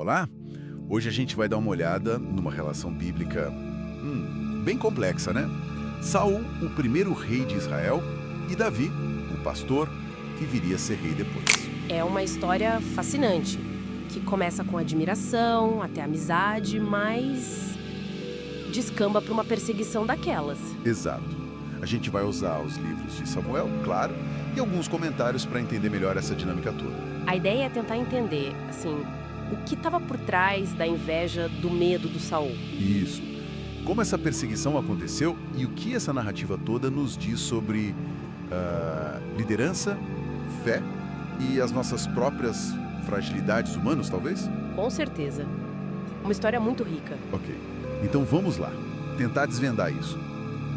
Olá! Hoje a gente vai dar uma olhada numa relação bíblica bem complexa, né? Saul, o primeiro rei de Israel, e Davi, o pastor que viria a ser rei depois. É uma história fascinante, que começa com admiração, até amizade, mas descamba para uma perseguição daquelas. Exato. A gente vai usar os livros de Samuel, claro, e alguns comentários para entender melhor essa dinâmica toda. A ideia é tentar entender, assim, o que estava por trás da inveja, do medo do Saul. Isso. Como essa perseguição aconteceu e o que essa narrativa toda nos diz sobre liderança, fé e as nossas próprias fragilidades humanas, talvez? Com certeza. Uma história muito rica. Ok. Então vamos lá, tentar desvendar isso.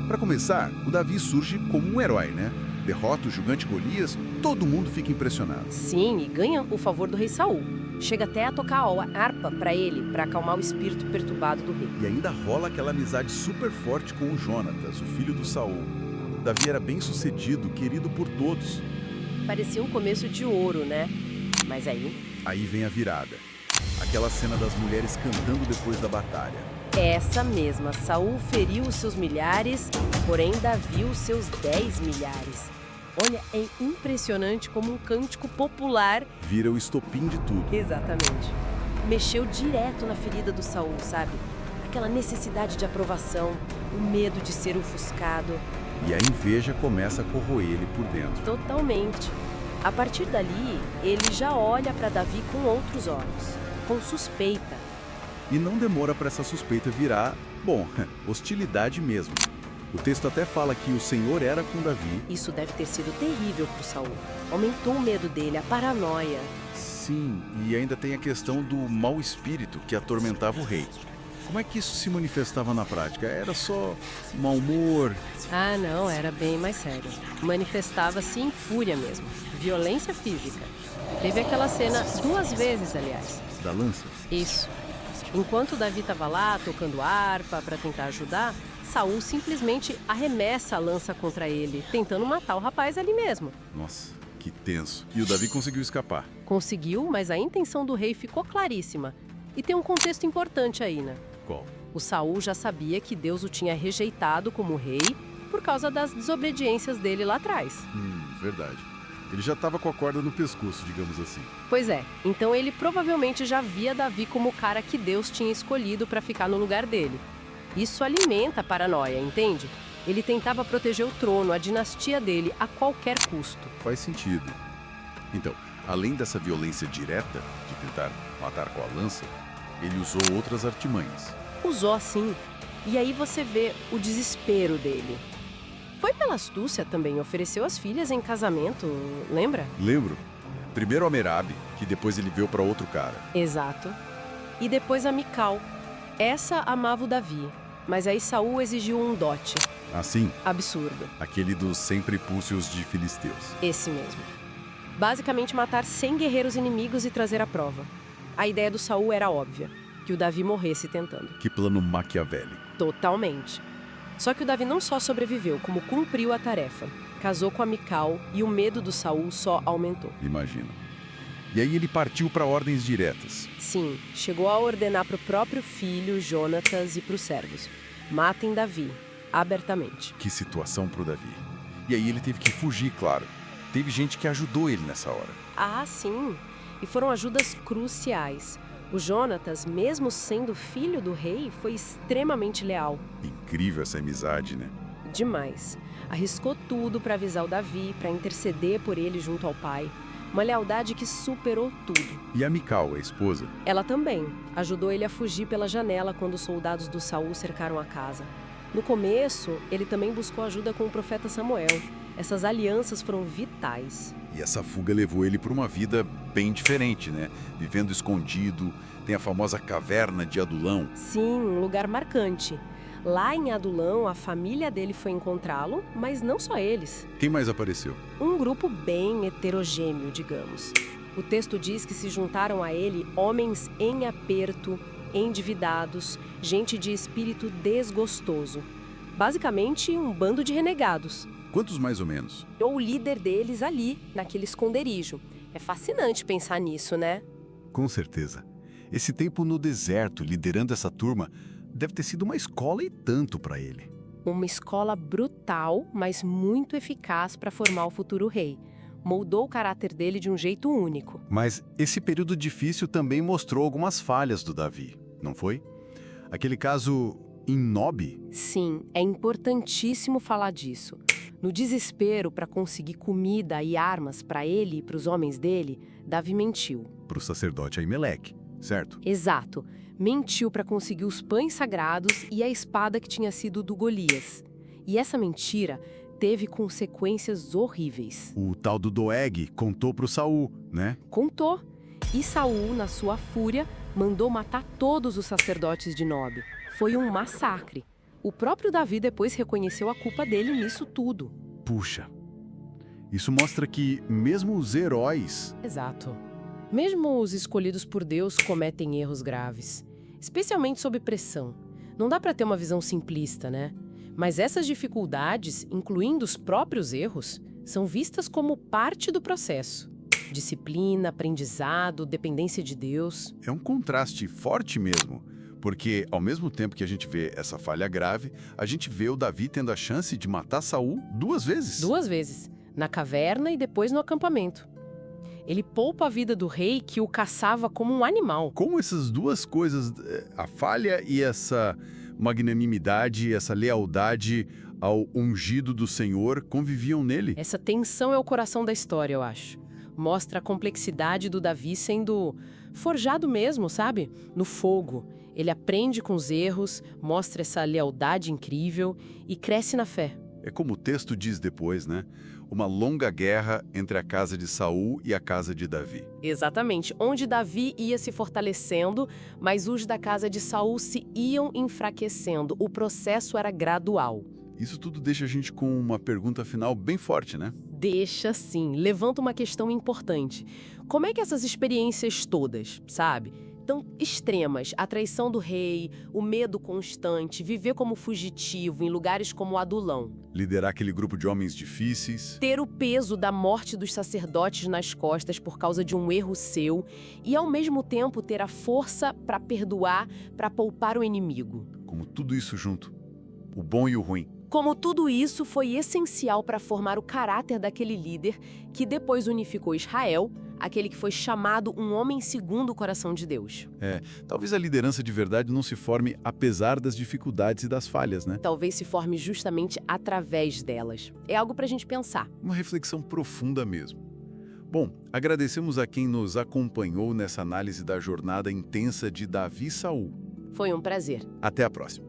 Para começar, o Davi surge como um herói, né? Derrota o gigante Golias, todo mundo fica impressionado. Sim, e ganha o favor do rei Saul. Chega até a tocar a harpa para ele, para acalmar o espírito perturbado do rei. E ainda rola aquela amizade super forte com o Jonatas, o filho do Saul. Davi era bem sucedido, querido por todos. Parecia um começo de ouro, né? Mas aí... Aí vem a virada. Aquela cena das mulheres cantando depois da batalha. Essa mesma. Saul feriu os seus milhares, porém Davi os seus 10 milhares. Olha, é impressionante como um cântico popular... Vira o estopim de tudo. Exatamente. Mexeu direto na ferida do Saul, sabe? Aquela necessidade de aprovação, o medo de ser ofuscado. E a inveja começa a corroer ele por dentro. Totalmente. A partir dali, ele já olha para Davi com outros olhos, com suspeita. E não demora para essa suspeita virar, hostilidade mesmo. O texto até fala que o Senhor era com Davi. Isso deve ter sido terrível para o Saul. Aumentou o medo dele, a paranoia. Sim, e ainda tem a questão do mau espírito que atormentava o rei. Como é que isso se manifestava na prática? Era só mau humor? Ah, não, era bem mais sério. Manifestava-se em fúria mesmo. Violência física. Teve aquela cena 2 vezes, aliás. Da lança? Isso. Enquanto Davi estava lá, tocando harpa para tentar ajudar, Saul simplesmente arremessa a lança contra ele, tentando matar o rapaz ali mesmo. Nossa, que tenso. E o Davi conseguiu escapar. Conseguiu, mas a intenção do rei ficou claríssima. E tem um contexto importante aí, né? Qual? O Saul já sabia que Deus o tinha rejeitado como rei por causa das desobediências dele lá atrás. Verdade. Ele já estava com a corda no pescoço, digamos assim. Pois é, então ele provavelmente já via Davi como o cara que Deus tinha escolhido para ficar no lugar dele. Isso alimenta a paranoia, entende? Ele tentava proteger o trono, a dinastia dele, a qualquer custo. Faz sentido. Então, além dessa violência direta, de tentar matar com a lança, ele usou outras artimanhas. Usou assim. E aí você vê o desespero dele. Foi pela astúcia também, ofereceu as filhas em casamento, lembra? Lembro. Primeiro a Merabe, que depois ele veio para outro cara. Exato. E depois a Mical. Essa amava o Davi, mas aí Saul exigiu um dote. Assim? Absurdo. Aquele dos 100 prepúcios de filisteus. Esse mesmo. Basicamente matar 100 guerreiros inimigos e trazer a prova. A ideia do Saul era óbvia, que o Davi morresse tentando. Que plano maquiavélico. Totalmente. Só que o Davi não só sobreviveu, como cumpriu a tarefa. Casou com a Mical e o medo do Saul só aumentou. Imagina. E aí ele partiu para ordens diretas. Sim, chegou a ordenar para o próprio filho, Jonatas, e para os servos. Matem Davi, abertamente. Que situação para o Davi. E aí ele teve que fugir, claro. Teve gente que ajudou ele nessa hora. Ah, sim. E foram ajudas cruciais. O Jonatas, mesmo sendo filho do rei, foi extremamente leal. Incrível essa amizade, né? Demais. Arriscou tudo para avisar o Davi, para interceder por ele junto ao pai. Uma lealdade que superou tudo. E a Mical, a esposa? Ela também. Ajudou ele a fugir pela janela quando os soldados do Saul cercaram a casa. No começo, ele também buscou ajuda com o profeta Samuel. Essas alianças foram vitais. E essa fuga levou ele para uma vida bem diferente, né? Vivendo escondido, tem a famosa caverna de Adulão. Sim, um lugar marcante. Lá em Adulão, a família dele foi encontrá-lo, mas não só eles. Quem mais apareceu? Um grupo bem heterogêneo, digamos. O texto diz que se juntaram a ele homens em aperto, endividados, gente de espírito desgostoso. Basicamente, um bando de renegados. Quantos mais ou menos? Ou o líder deles ali, naquele esconderijo. É fascinante pensar nisso, né? Com certeza. Esse tempo no deserto, liderando essa turma, deve ter sido uma escola e tanto para ele. Uma escola brutal, mas muito eficaz para formar o futuro rei. Moldou o caráter dele de um jeito único. Mas esse período difícil também mostrou algumas falhas do Davi, não foi? Aquele caso em Nob. Sim, é importantíssimo falar disso. No desespero para conseguir comida e armas para ele e para os homens dele, Davi mentiu. Para o sacerdote Aimeleque, certo? Exato. Mentiu para conseguir os pães sagrados e a espada que tinha sido do Golias. E essa mentira teve consequências horríveis. O tal do Doeg contou para o Saul, né? Contou. E Saul, na sua fúria, mandou matar todos os sacerdotes de Nob. Foi um massacre. O próprio Davi depois reconheceu a culpa dele nisso tudo. Puxa, isso mostra que mesmo os heróis... Exato. Mesmo os escolhidos por Deus cometem erros graves, especialmente sob pressão. Não dá para ter uma visão simplista, né? Mas essas dificuldades, incluindo os próprios erros, são vistas como parte do processo. Disciplina, aprendizado, dependência de Deus. É um contraste forte mesmo, porque ao mesmo tempo que a gente vê essa falha grave, a gente vê o Davi tendo a chance de matar Saul 2 vezes. 2 vezes, na caverna e depois no acampamento. Ele poupa a vida do rei que o caçava como um animal. Como essas duas coisas, a falha e essa magnanimidade, essa lealdade ao ungido do Senhor, conviviam nele? Essa tensão é o coração da história, eu acho. Mostra a complexidade do Davi sendo forjado mesmo, sabe? No fogo. Ele aprende com os erros, mostra essa lealdade incrível e cresce na fé. É como o texto diz depois, né? Uma longa guerra entre a casa de Saul e a casa de Davi. Exatamente, onde Davi ia se fortalecendo, mas os da casa de Saul se iam enfraquecendo. O processo era gradual. Isso tudo deixa a gente com uma pergunta final bem forte, né? Deixa sim, levanta uma questão importante. Como é que essas experiências todas, sabe? Tão extremas, a traição do rei, o medo constante, viver como fugitivo em lugares como Adulão. Liderar aquele grupo de homens difíceis. Ter o peso da morte dos sacerdotes nas costas por causa de um erro seu e, ao mesmo tempo, ter a força para perdoar, para poupar o inimigo. Como tudo isso junto, o bom e o ruim. Como tudo isso foi essencial para formar o caráter daquele líder que depois unificou Israel, aquele que foi chamado um homem segundo o coração de Deus. Talvez a liderança de verdade não se forme apesar das dificuldades e das falhas, né? Talvez se forme justamente através delas. É algo para a gente pensar. Uma reflexão profunda mesmo. Bom, agradecemos a quem nos acompanhou nessa análise da jornada intensa de Davi e Saul. Foi um prazer. Até a próxima.